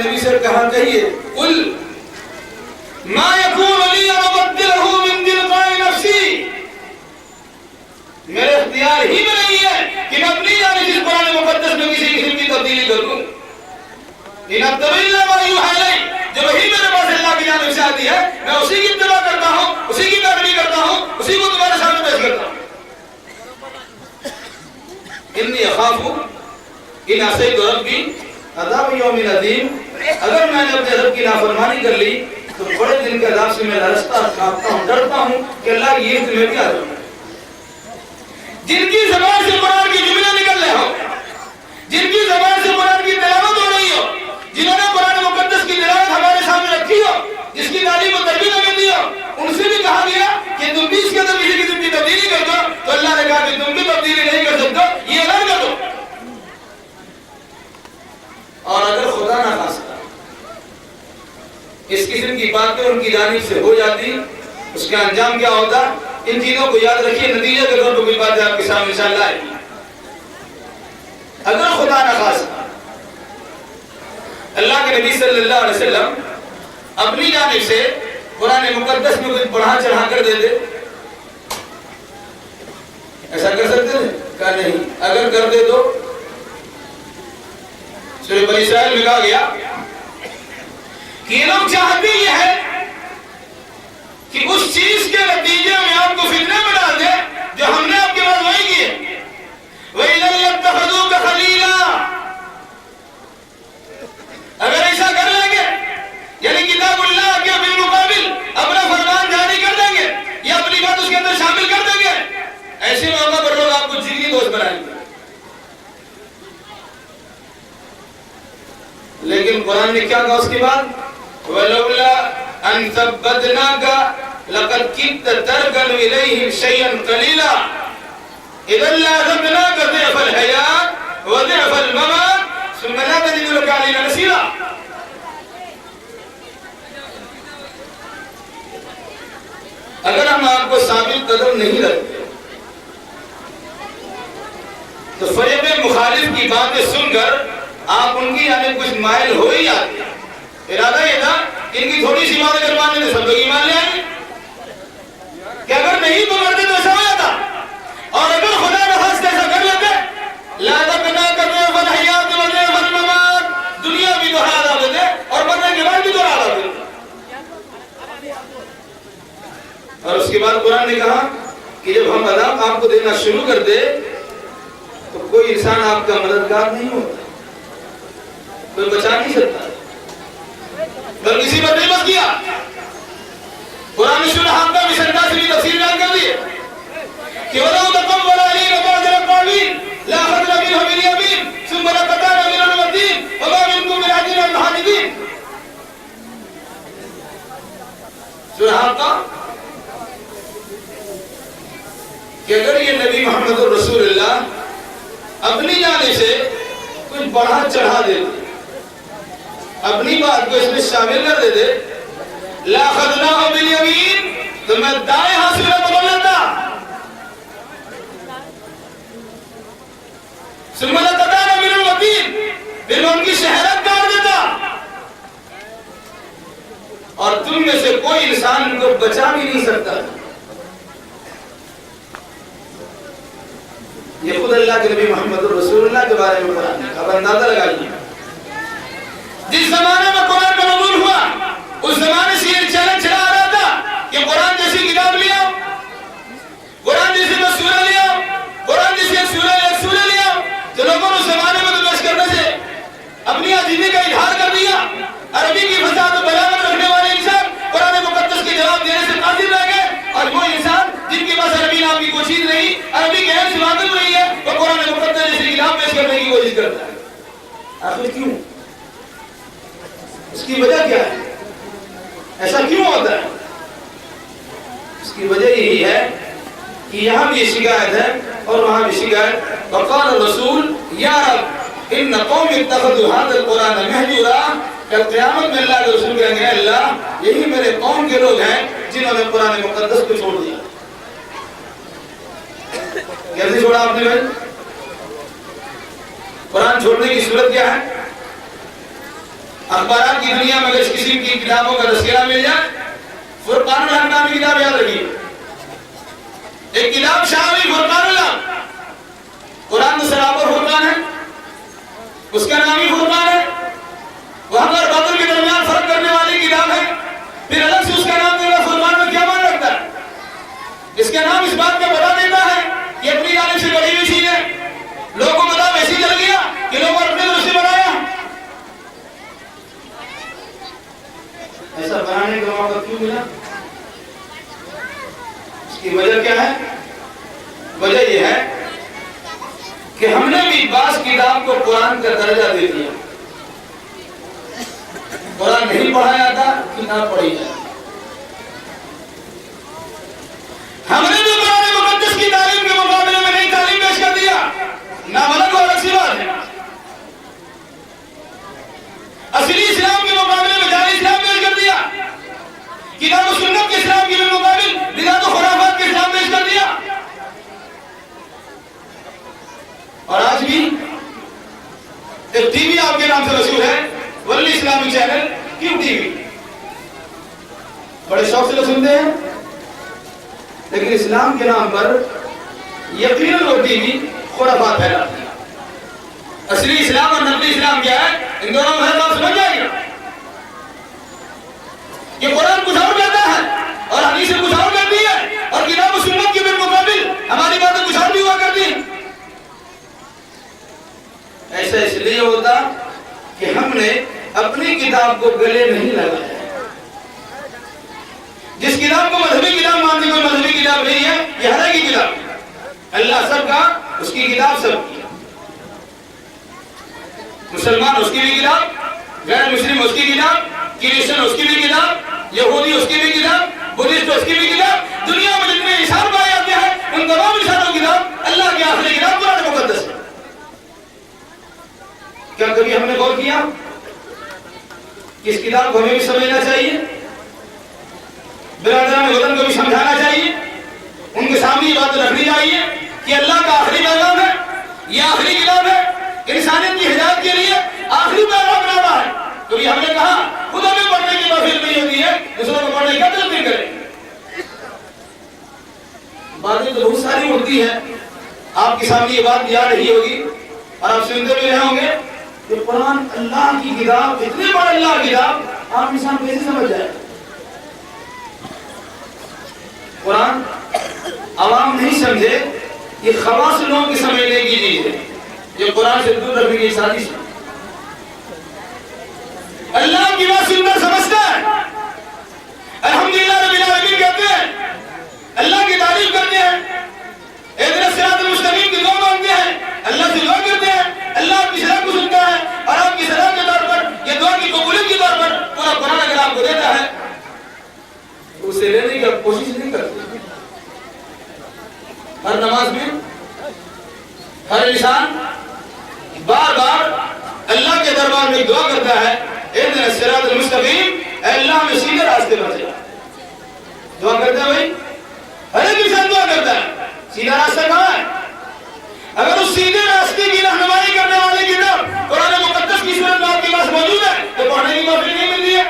نبی سے کہا کہیے قل ما یکون لی ان ابدلہ من تلقاء نفسی، میرے اختیار ہی میں نہیں ہے کہ میں اپنی جانب سے قرآن مقدس میں کسی قسم کی تبدیلی کروں. ان اتبع الا ما یوحی الی، جو وحی میرے پاس اللہ کی جانب سے آتی ہے میں اسی کی اتباع کرتا ہوں، اسی کی پیروی کرتا ہوں، اسی کو تمہارے سامنے پیش کرتا ہوں. انی اخاف ان عصیت ربی عذاب یوم عظیم، اگر میں نے اپنے رب کی نافرمانی کر لی تو بڑے دن کے عذاب سے میں لرزتا کانپتا ہوں، ڈرتا ہوں کہ اللہ یہ تمہیں بھی عذاب. جن کی زبان سے قرآن کی جملے نکل رہے ہو، جن کی زبان سے قرآن کی تلاوت ہو رہی ہو، جنہوں نے قرآن مقدس کی تلاوت ہمارے سامنے رکھی ہو، جس کی تعلیم و تربیت ہمیں دی ہو، ان سے بھی کہا گیا کہ تم بھی اس کے اندر کسی قسم کی تبدیلی کر دو، تو اللہ نے کہا کہ تم بھی تبدیلی نہیں کر سکتے، یہ اعلان کر دو. اور اگر خدا نہ خواستہ اس قسم کی باتیں ان کی جانب سے ہو جاتی، اس کا انجام کیا ہوتا؟ ان چیزوں کو یاد رکھیے، نتیجے کے طور پر کوئی بات آپ کے سامنے انشاءاللہ آئے گی. اگر خدا نہ خواستہ اللہ کے نبی صلی اللہ علیہ وسلم اپنی جانب سے قرآن مقدس میں کچھ بڑھا چڑھا کر دے دے، ایسا کر سکتے ہیں؟ کہا نہیں. اگر کر دے تو سورہ بنی اسرائیل میں کہا گیا کہ یہ لوگ چاہتے یہ ہے کہ اس چیز کے نتیجے میں آپ کو فتنے میں ڈال دے جو ہم نے آپ کے بعد وہی کیے. وَإِذَا لَاتَّخَذُوكَ خَلِيلًا، اگر ایسا کر لیں گے یعنی کتاب اللہ کے بالمقابل اپنا فرمان جاری کر دیں گے یا اپنی بات اس کے اندر شامل کر دیں گے، ایسے موقع پر لوگ آپ کو جگری دوست بنائیں گے. لیکن قرآن نے کیا کہا اس کے بعد؟ وَلَوْلَا أَن ثَبَّتْنَاكَ لَقَدْ كِدتَّ تَرْكَنُ إِلَيْهِمْ شَيْئًا قَلِيلًا إِذًا لَّأَذَقْنَاكَ ضِعْفَ الْحَيَاةِ وَضِعْفَ الْمَمَاتِ ثُمَّ لَا تَجِدُ لَكَ عَلَيْنَا نَصِيرًا. اگر ہم آپ کو ثابت قدم نہیں رکھتے تو فریب مخالف کی باتیں سن کر آپ ان کی یعنی کچھ مائل ہو ہی جاتے ہیں. ارادہ یہ تھا کہ ان کی تھوڑی سی بات اگر ماننے تو سب لوگ ایمان لے آئیں گے، کہ اگر نہیں تو مرتے تو ایسا ہو جاتا. اور اگر خدا نہ خواستہ ایسا کر لیتے لا تَقْنَاكَ ضِعْفَ الْحَيَاةِ وَضِعْفَ الْمَمَاتِ، دنیا بھی دوہرا عذاب دیتے اور مرنے کے بعد بھی دوہرا عذاب دیتے. اور اس کے بعد قرآن نے کہا کہ جب ہم عذاب آپ کو دینا شروع کر دے تو کوئی انسان آپ کا مددگار نہیں ہوتا، کوئی بچا نہیں سکتا. بل کسی پر نہیں بس کیا. قرآن سورہ حاقہ میں سرکار سے بھی تفسیر بیان کر دیے کہ وَلَوْ تَقَوَّلَ عَلَيْنَا بَعْضَ الْأَقَاوِيلِ لَأَخَذْنَا مِنْهُ بِالْيَمِينِ ثُمَّ لَقَطَعْنَا مِنْهُ الْوَتِينَ وَمَا مِنكُم مِّنْ أَحَدٍ عَنْهُ حَاجِزِينَ. سورہ حاقہ کہ اگر یہ نبی محمد رسول اللہ اپنی جانب سے کچھ بڑھا چڑھا دیتے، اپنی بات کو اس میں شامل کر دیتے، لَأَخَذْنَاهُ بِالْيَمِينِ، تو میں دائیں ہاتھ سے پکڑ لیتا. ثُمَّ لَقَطَعْنَا مِنْهُ الْوَتِينَ، پھر میں ان کی شہرت کاٹ دیتا اور تم میں سے کوئی انسان ان کو بچا بھی نہیں سکتا. یہ خود اللہ کے نبی محمد رسول اللہ کے بارے میں قرآن ہے. اب اندازہ لگائیے جس زمانے میں قرآن کا نزول ہوا اس زمانے سے یہ چیلنج چلا آ رہا تھا کہ قرآن جیسی کتاب لیا، قرآن جیسی سورہ لیا، قرآن جیسی سورہ لیا. جو لوگوں نے اس زمانے میں تو پیش کرنے سے اپنی عجیبی کا اظہار کر دیا، عربی کی فصاحت و بلاغت رکھنے والے انسان قرآن مقدس کے جواب دینے سے قاصر رہ گئے، اور وہ انسان جن کے پاس عربی نام کی کوئی چیز نہیں، عربی کے علم سے واقف نہیں ہے، وہ قرآن مقدس جیسی کتاب پیش کرنے کی کوشش کرتا ہے. آخر کیوں؟ اس کی وجہ کیا ہے؟ ایسا کیوں ہوتا ہے؟ اس کی وجہ یہی ہے کہ یہاں بھی شکایت ہے اور وہاں بھی شکایت. وقال الرسول یا رب ان قوم اتخذوا هذا القرآن مهجورا، کہ قیامت میں اللہ کے رسول کہیں گے اللہ یہی میرے قوم کے لوگ ہیں جنہوں نے قرآن مقدس کو چھوڑ دیا. کیسے چھوڑا آپ نے بھائی؟ قرآن چھوڑنے کی صورت کیا ہے؟ اخبارات کی دنیا میں اگر اس قسم کی کتابوں کا تذکرہ مل جائے، فرقان الحق نامی کتاب یاد رکھیے، ایک کتاب شامی فرقان الحق، قرآن تو سرابر فرقان ہے، اس کا نام ہی فرقان ہے، وہاں پر باطل کے درمیان فرق کرنے والی کتاب ہے، پھر الگ سے اس کا نام دینا فرقان میں کیا مان رکھتا ہے؟ اس کا نام اس بات کا بتا دیتا ہے کہ اپنی جانب سے بڑی ہوئی چیز ہے، لوگوں کو مطلب ایسی چل گیا کہ لوگوں نے اپنے طرف سے بنایا۔ ایسا بنانے کا موقع کیوں ملا؟ اس کی وجہ کیا ہے؟ وجہ یہ ہے کہ ہم نے بھی بعض کتاب کو قرآن کا درجہ دے دیا، قرآن نہیں پڑھایا تھا، کتاب پڑھی جائے، ہم نے بھی قرآن مقدس کی تعلیم کے مقابلے میں نئی تعلیم پیش کر دیا، نہ ملک اور اکسی بات ہے، اصلی اسلام کے مقابلے میں جعلی اسلام پیش کر دیا، کتاب و سنت کے اسلام کے مقابل بدعت و خرافات کے اسلام پیش کر دیا، اور آج بھی ایک ٹی وی آپ کے نام سے مشہور ہے، ولی اسلامی چینل، کیوں ٹی وی؟ بڑے شوق سے لوگ سنتے ہیں، لیکن اسلام کے نام پر یقیناً وہ ٹی وی خرافات پھیلاتی ہے۔ اصلی اسلام اور نقلی اسلام کیا ہے؟ ان دونوں میں بات سمجھ جائے گا۔ یہ قرآن کچھ اور کہتا ہے اور حدیث کچھ اور کہتی ہے، اور کتاب و سنت کے بالمقابل ہماری باتیں کچھ اور بھی ہوا کرتی ہیں۔ ایسا اس لیے ہوتا کہ ہم نے اپنی کتاب کو گلے نہیں لگایا۔ جس کتاب کو مذہبی کتاب مانتی کوئی مذہبی کتاب نہیں ہے، یہ ہر ایک کی کتاب، اللہ سب کا، اس کی کتاب سب کی، مسلمان اس کی بھی کتاب، غیر مسلم اس کی کتاب، کرسچن اس کی بھی کتاب، یہودی اس کی بھی کتاب، بدھسٹ اس کی بھی کتاب، دنیا میں جتنے نشان پائے جاتے ہیں ان تمام نشانوں کی کتاب اللہ کی آخری کتاب قرآن مقدس ہے۔ کیا کبھی ہم نے غور کیا کہ اس کتاب کو ہمیں بھی سمجھنا چاہیے، برادران وطن کو بھی سمجھانا چاہیے، ان کے سامنے یہ بات رکھنی چاہیے کہ اللہ کا آخری پیغام ہے، یہ آخری کتاب ہے، انسانیت کی ہدایت کے لیے آخری پیغام بنا ہے۔ کبھی ہم نے کہا خدا میں پڑھنے کی توفیق نہیں ہوتی ہے، دوسروں کو پڑھنے کا دل نہیں کرے۔ باتیں تو بہت ساری ہوتی ہیں، آپ کے سامنے یہ بات یاد رہی ہوگی اور آپ سنتے بھی رہے ہوں گے کہ قرآن اللہ کی کتاب، اتنی بڑا اللہ کی کتاب، آپ انسان کیسے سمجھ جائے؟ قرآن عوام نہیں سمجھے، یہ خواص لوگوں کی سمجھنے کی چیز ہے، یہ قرآن سے دور رکھنے کی سازش ہے۔ اللہ کی بات سن کر سمجھتا ہے، الحمدللہ رب العالمین کہتے ہیں، اللہ کی تعریف کرتے ہیں، اہدنا الصراط المستقیم کی دعا مانگتے ہیں، اللہ سے دعا کرتے ہیں، اللہ آپ کی صلاح کو سنتا ہے، اور آپ کی صلاح کے طور پر، یہ دعا کی قبولیت کے طور پر پورا قرآن اگر آپ کو دیتا ہے تو اسے لینے کی کوشش نہیں کرتے۔ ہر نماز میں ہر انسان بار بار اللہ کے دربار میں دعا کرتا ہے، اہدنا الصراط المستقیم، اے اللہ ہمیں سیدھے راستے پر چلا۔ دعا کرتا ہے بھائی، ہر ایک انسان دعا کرتا ہے، سیدھا راستہ کہاں ہے؟ اگر اس سیدھے راستے کی رہنمائی کرنے والی کتاب قرآن مقدس کی صورت میں آپ کے پاس موجود ہے تو پڑھنے کی توفیق نہیں ملتی ہے۔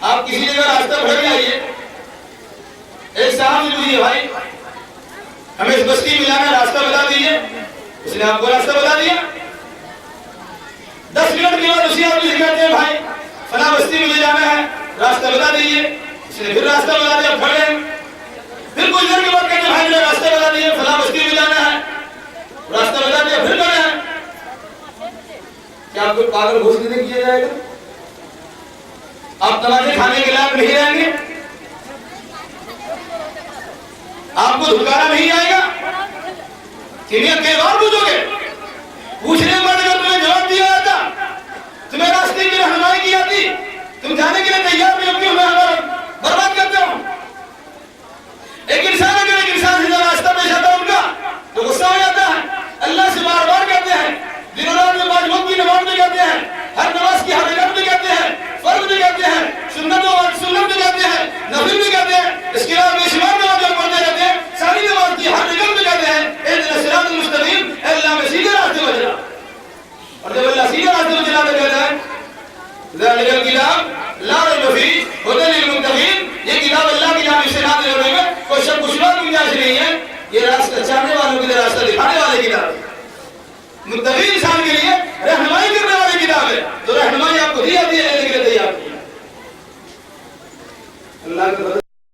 آپ کسی جگہ راستہ بھٹک جائیے، ایک صاحب سے پوچھیے بھائی ہمیں اس بستی میں جانا، راستہ بتا دیجیے، اس نے آپ کو راستہ بتا دیا، 10 منٹ کے بعد اسی آدمی سے کہتے ہیں بھائی فلاں بستی مجھے جانا ہے، راستہ بتا دیجیے، اس نے پھر راستہ بتا دیا، کھڑے ہیں، پھر کچھ دیر کے بعد کہتے ہیں بھائی نے راستہ بتا دیا، فلاں بستی میں جانا ہے، راستہ بتا دیا، پھر کھڑے ہیں۔ کیا آپ کو پاگل گھوشت نہیں کیا جائے گا؟ آپ تماشے کھانے کے لائق نہیں رہیں گے؟ آپ کو دھکارا نہیں آئے گا؟ کتنی کئی بار پوچھو گے؟ پوچھنے کے بعد اگر تمہیں جواب دیا جاتا، تمہیں راستے کی رہنمائی کی جاتی، تم جانے کے لیے تیار نہیں ہوتی، میں برباد کرتا ہوں۔ ایک انسان اگر ایک انسان سے راستہ پیش آتا ان کا تو غصہ ہو جاتا ہے، اللہ سے بار بار کہتے ہیں، دن رات میں 5 وقت کی نماز بھی کہتے ہیں، ہر نماز کی حقیقت بھی کہتے ہیں، فرض بھی کہتے ہیں، سنت بھی کہتے ہیں، نفل بھی کہتے ہیں، اس کے علاوہ بے شمار نماز جو پڑھتے رہتے ہیں، ساری نماز کی حقیقت بھی کہتے ہیں، اہدنا الصراط المستقیم، اے اللہ ہمیں سیدھے راستے پر چلا۔ ذالک الکتاب لا ریب فیہ ھدی للمتقین، یہ کتاب اللہ کی جانب سے نازل ہونے میں کوئی شک و شبہ گنجائش نہیں ہے، یہ راستہ چاہنے والوں کے لیے راستہ دکھانے والی کتاب ہے، متقی انسان کے لیے رہنمائی کرنے والی کتاب ہے، تو رہنمائی آپ کو دی جاتی ہے لینے کے لیے تیار نہیں ہے۔ اللہ کے